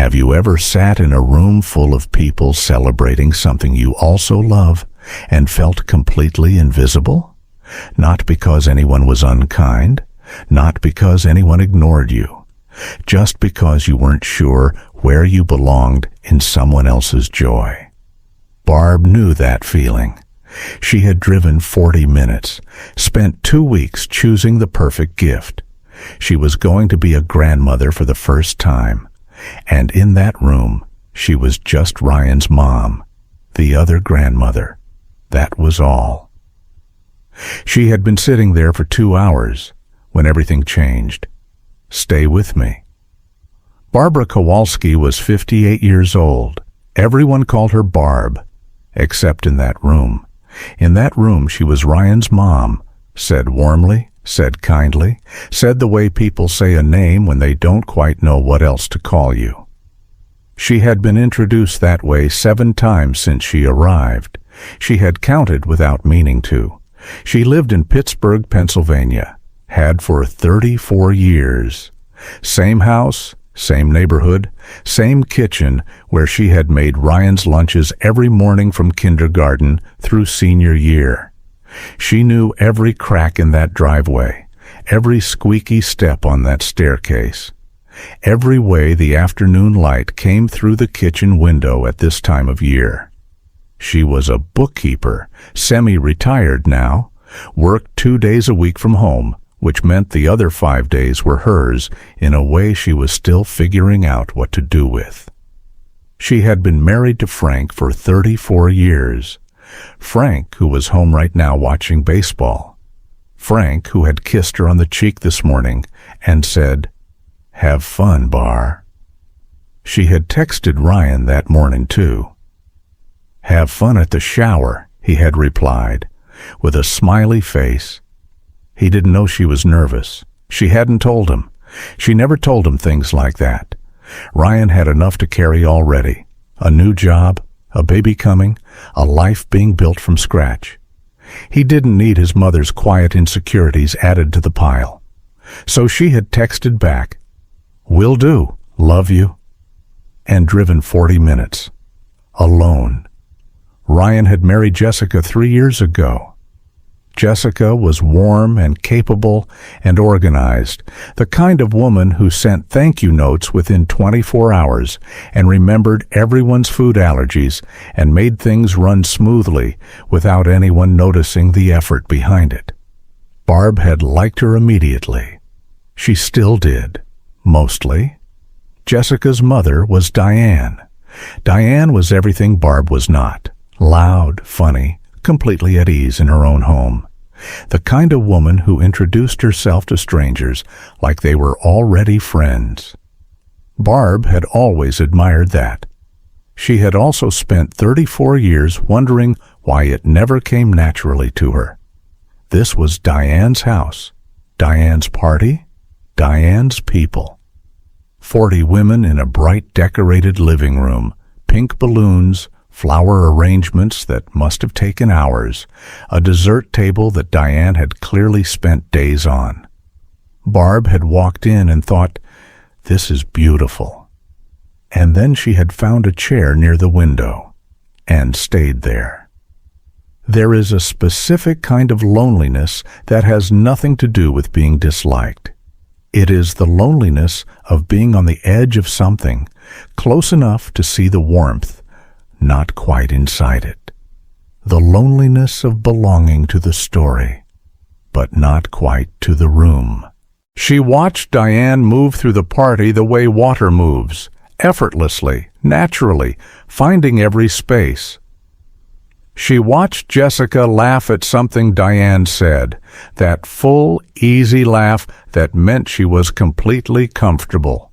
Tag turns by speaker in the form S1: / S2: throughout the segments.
S1: Have you ever sat in a room full of people celebrating something you also love and felt completely invisible? Not because anyone was unkind, not because anyone ignored you, just because you weren't sure where you belonged in someone else's joy. Barb knew that feeling. She had driven 40 minutes, spent 2 weeks choosing the perfect gift. She was going to be a grandmother for the first time, and in that room, she was just Ryan's mom, the other grandmother. That was all. She had been sitting there for 2 hours when everything changed. Stay with me. Barbara Kowalski was 58 years old. Everyone called her Barb, except in that room. In that room, she was Ryan's mom, said warmly, said kindly, said the way people say a name when they don't quite know what else to call you. She had been introduced that way 7 times since she arrived. She had counted without meaning to. She lived in Pittsburgh, Pennsylvania, had for 34 years. Same house, same neighborhood, same kitchen where she had made Ryan's lunches every morning from kindergarten through senior year. She knew every crack in that driveway, every squeaky step on that staircase, every way the afternoon light came through the kitchen window at this time of year. She was a bookkeeper, semi-retired now, worked 2 days a week from home, which meant the other 5 days were hers in a way she was still figuring out what to do with. She had been married to Frank for 34 years. Frank, who was home right now watching baseball. Frank, who had kissed her on the cheek this morning and said, "Have fun, Bar." She had texted Ryan that morning, too. "Have fun at the shower," he had replied, with a smiley face. He didn't know she was nervous. She hadn't told him. She never told him things like that. Ryan had enough to carry already. A new job, a baby coming, a life being built from scratch. He didn't need his mother's quiet insecurities added to the pile. So she had texted back, "Will do, love you," and driven 40 minutes. Alone. Ryan had married Jessica 3 years ago. Jessica was warm and capable and organized, the kind of woman who sent thank you notes within 24 hours and remembered everyone's food allergies and made things run smoothly without anyone noticing the effort behind it. Barb had liked her immediately. She still did, mostly. Jessica's mother was Diane. Diane was everything Barb was not. Loud, funny, completely at ease in her own home. The kind of woman who introduced herself to strangers like they were already friends. Barb had always admired that. She had also spent 34 years wondering why it never came naturally to her. This was Diane's house, Diane's party, Diane's people. 40 women in a bright decorated living room, pink balloons, flower arrangements that must have taken hours, a dessert table that Diane had clearly spent days on. Barb had walked in and thought, "This is beautiful." And then she had found a chair near the window and stayed there. There is a specific kind of loneliness that has nothing to do with being disliked. It is the loneliness of being on the edge of something, close enough to see the warmth, not quite inside it. The loneliness of belonging to the story, but not quite to the room. She watched Diane move through the party the way water moves, effortlessly, naturally, finding every space. She watched Jessica laugh at something Diane said, that full, easy laugh that meant she was completely comfortable.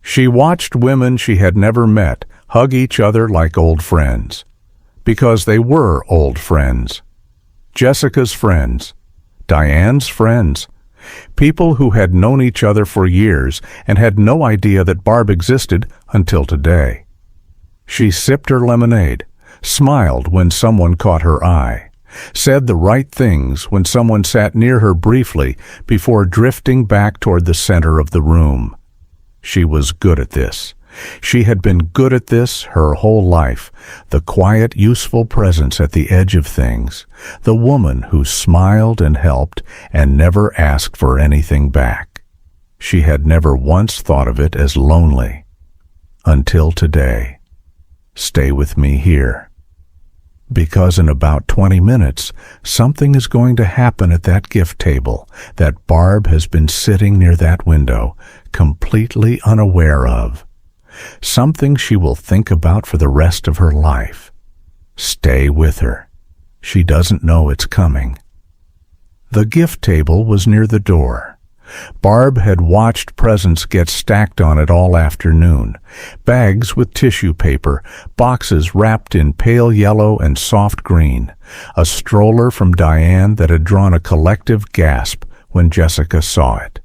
S1: She watched women she had never met hug each other like old friends, because they were old friends. Jessica's friends, Diane's friends, people who had known each other for years and had no idea that Barb existed until today. She sipped her lemonade, smiled when someone caught her eye, said the right things when someone sat near her briefly before drifting back toward the center of the room. She was good at this. She had been good at this her whole life, the quiet, useful presence at the edge of things, the woman who smiled and helped and never asked for anything back. She had never once thought of it as lonely. Until today. Stay with me here. Because in about 20 minutes, something is going to happen at that gift table that Barb has been sitting near that window, completely unaware of. Something she will think about for the rest of her life. Stay with her. She doesn't know it's coming. The gift table was near the door. Barb had watched presents get stacked on it all afternoon. Bags with tissue paper, boxes wrapped in pale yellow and soft green, a stroller from Diane that had drawn a collective gasp when Jessica saw it.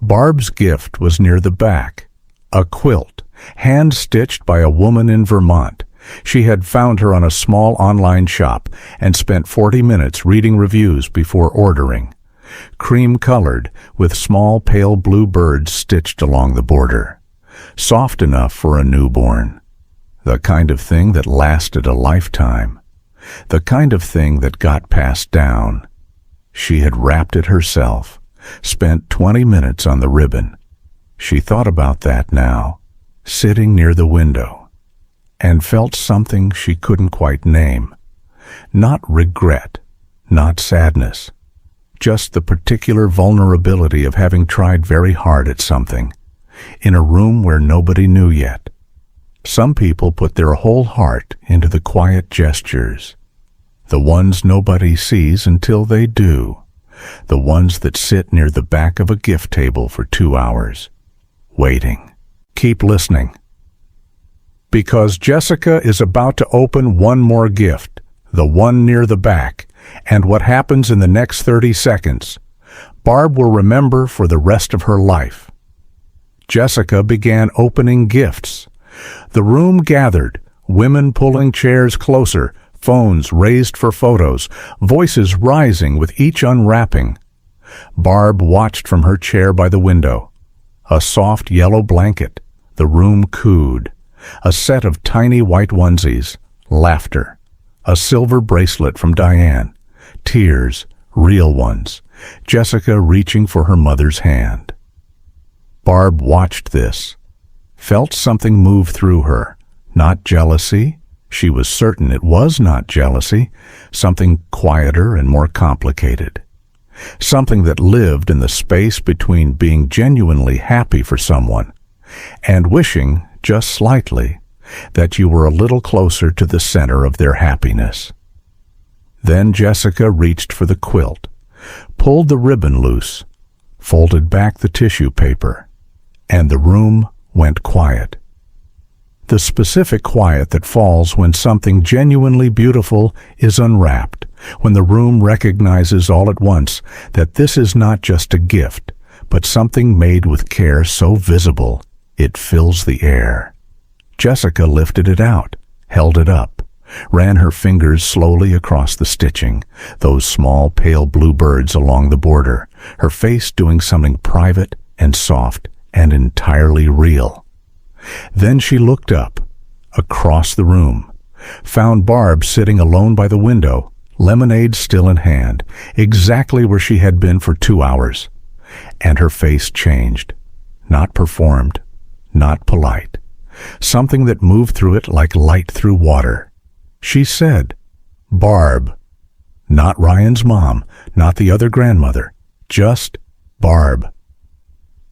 S1: Barb's gift was near the back, a quilt, hand-stitched by a woman in Vermont. She had found her on a small online shop and spent 40 minutes reading reviews before ordering. Cream-colored, with small pale blue birds stitched along the border. Soft enough for a newborn. The kind of thing that lasted a lifetime. The kind of thing that got passed down. She had wrapped it herself, spent 20 minutes on the ribbon. She thought about that now, sitting near the window, and felt something she couldn't quite name. Not regret, not sadness. Just the particular vulnerability of having tried very hard at something, in a room where nobody knew yet. Some people put their whole heart into the quiet gestures, the ones nobody sees until they do, the ones that sit near the back of a gift table for 2 hours, waiting. Keep listening. Because Jessica is about to open one more gift, the one near the back, and what happens in the next 30 seconds, Barb will remember for the rest of her life. Jessica began opening gifts. The room gathered, women pulling chairs closer, phones raised for photos, voices rising with each unwrapping. Barb watched from her chair by the window. A soft yellow blanket. The room cooed. A set of tiny white onesies. Laughter. A silver bracelet from Diane. Tears, real ones. Jessica reaching for her mother's hand. Barb watched this, felt something move through her. Not jealousy. She was certain it was not jealousy. Something quieter and more complicated. Something that lived in the space between being genuinely happy for someone and wishing, just slightly, that you were a little closer to the center of their happiness. Then Jessica reached for the quilt, pulled the ribbon loose, folded back the tissue paper, and the room went quiet. The specific quiet that falls when something genuinely beautiful is unwrapped, when the room recognizes all at once that this is not just a gift, but something made with care so visible it fills the air. Jessica lifted it out, held it up, ran her fingers slowly across the stitching, those small pale blue birds along the border, her face doing something private and soft and entirely real. Then she looked up, across the room, found Barb sitting alone by the window, lemonade still in hand, exactly where she had been for 2 hours. And her face changed, not performed, not polite. Something that moved through it like light through water. She said, Barb. Not Ryan's mom, not the other grandmother, just Barb.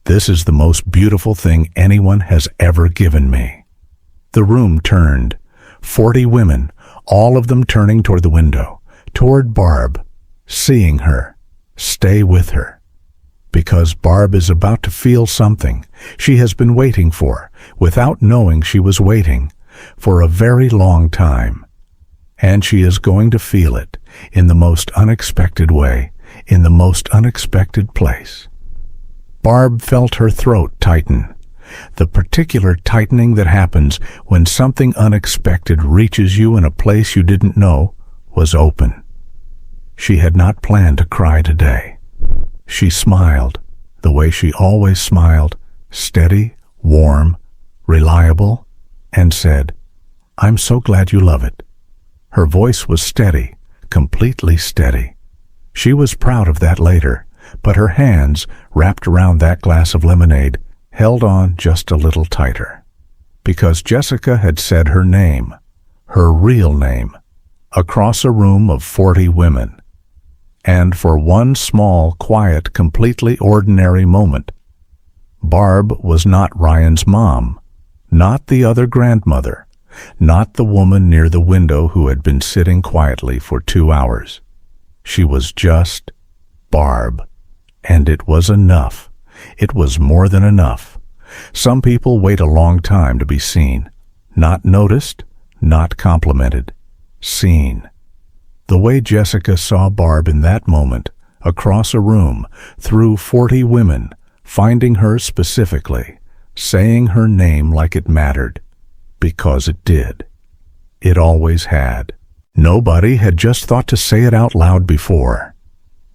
S1: This is the most beautiful thing anyone has ever given me. The room turned. 40 women, all of them turning toward the window, toward Barb, seeing her, stay with her. Because Barb is about to feel something she has been waiting for, without knowing she was waiting, for a very long time. And she is going to feel it in the most unexpected way, in the most unexpected place. Barb felt her throat tighten. The particular tightening that happens when something unexpected reaches you in a place you didn't know was open. She had not planned to cry today. She smiled, the way she always smiled, steady, warm, reliable, and said, "I'm so glad you love it." Her voice was steady, completely steady. She was proud of that later, but her hands, wrapped around that glass of lemonade, held on just a little tighter. Because Jessica had said her name, her real name, across a room of 40 women. And for one small, quiet, completely ordinary moment, Barb was not Ryan's mom, not the other grandmother, not the woman near the window who had been sitting quietly for 2 hours. She was just Barb. And it was enough. It was more than enough. Some people wait a long time to be seen. Not noticed, not complimented. Seen. The way Jessica saw Barb in that moment, across a room, through 40 women, finding her specifically, saying her name like it mattered. Because it did. It always had. Nobody had just thought to say it out loud before.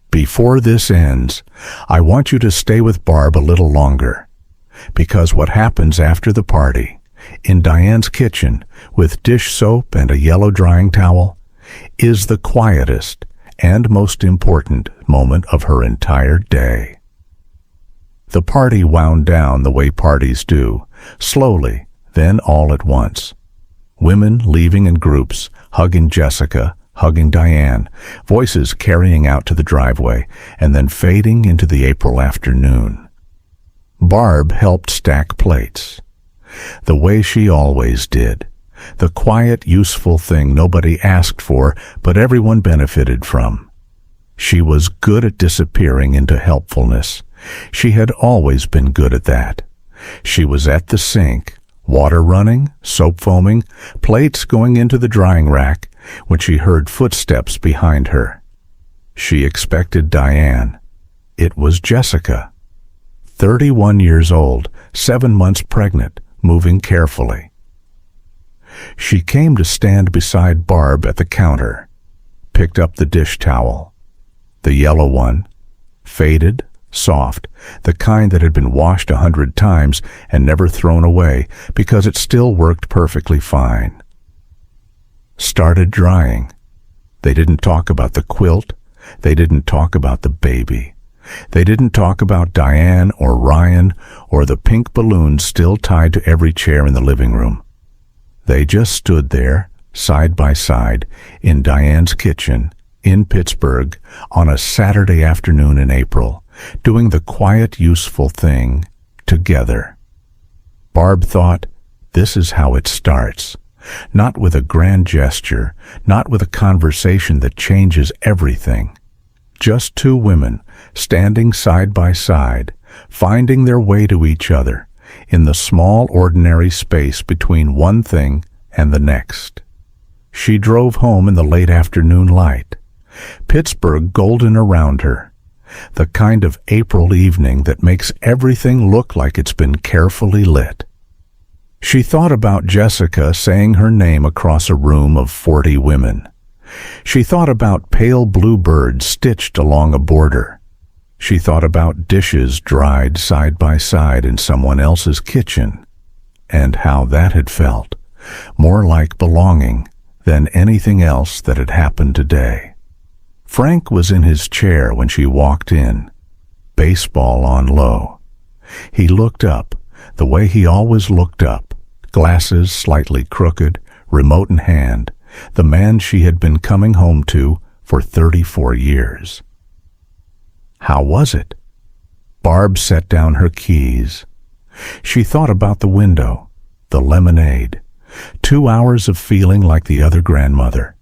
S1: Before this ends, I want you to stay with Barb a little longer. Because what happens after the party, in Diane's kitchen, with dish soap and a yellow drying towel, is the quietest and most important moment of her entire day. The party wound down the way parties do, slowly, then all at once. Women leaving in groups, hugging Jessica, hugging Diane, voices carrying out to the driveway, and then fading into the April afternoon. Barb helped stack plates, the way she always did, the quiet, useful thing nobody asked for, but everyone benefited from. She was good at disappearing into helpfulness. She had always been good at that. She was at the sink, water running, soap foaming, plates going into the drying rack, when she heard footsteps behind her. She expected Diane. It was Jessica. 31 years old, 7 months pregnant, moving carefully. She came to stand beside Barb at the counter, picked up the dish towel, the yellow one, faded, soft, the kind that had been washed 100 times and never thrown away because it still worked perfectly fine. Started drying. They didn't talk about the quilt. They didn't talk about the baby. They didn't talk about Diane or Ryan or the pink balloons still tied to every chair in the living room. They just stood there, side by side, in Diane's kitchen, in Pittsburgh, on a Saturday afternoon in April, doing the quiet, useful thing together. Barb thought, this is how it starts. Not with a grand gesture, not with a conversation that changes everything. Just 2 women, standing side by side, finding their way to each other, in the small, ordinary space between one thing and the next. She drove home in the late afternoon light, Pittsburgh golden around her, the kind of April evening that makes everything look like it's been carefully lit. She thought about Jessica saying her name across a room of 40 women. She thought about pale blue birds stitched along a border. She thought about dishes dried side by side in someone else's kitchen, and how that had felt, more like belonging than anything else that had happened today. Frank was in his chair when she walked in, baseball on low. He looked up, the way he always looked up, glasses slightly crooked, remote in hand, the man she had been coming home to for 34 years. How was it? Barb set down her keys. She thought about the window, the lemonade, 2 hours of feeling like the other grandmother.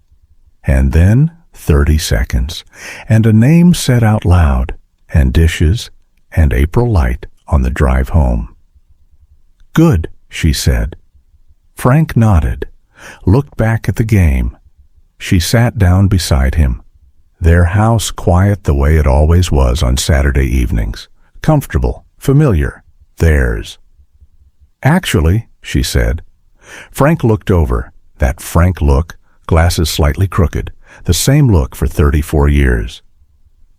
S1: And then 30 seconds, and a name said out loud, and dishes, and April light on the drive home. "Good," she said. Frank nodded, looked back at the game. She sat down beside him. Their house quiet the way it always was on Saturday evenings. Comfortable, familiar, theirs. "Actually," she said. Frank looked over, that Frank look, glasses slightly crooked, the same look for 34 years.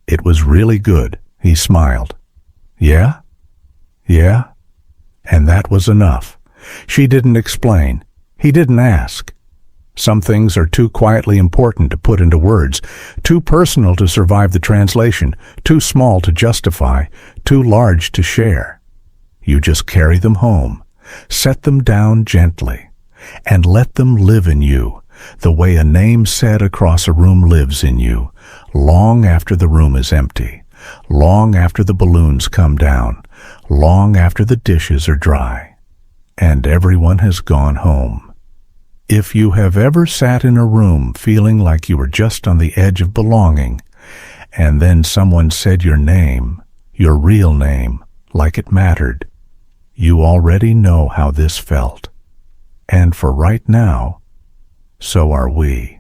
S1: "It was really good," he smiled. "Yeah? Yeah?" And that was enough. She didn't explain. He didn't ask. Some things are too quietly important to put into words, too personal to survive the translation, too small to justify, too large to share. You just carry them home, set them down gently, and let them live in you, the way a name said across a room lives in you, long after the room is empty, long after the balloons come down, long after the dishes are dry, and everyone has gone home. If you have ever sat in a room feeling like you were just on the edge of belonging, and then someone said your name, your real name, like it mattered, you already know how this felt. And for right now, so are we.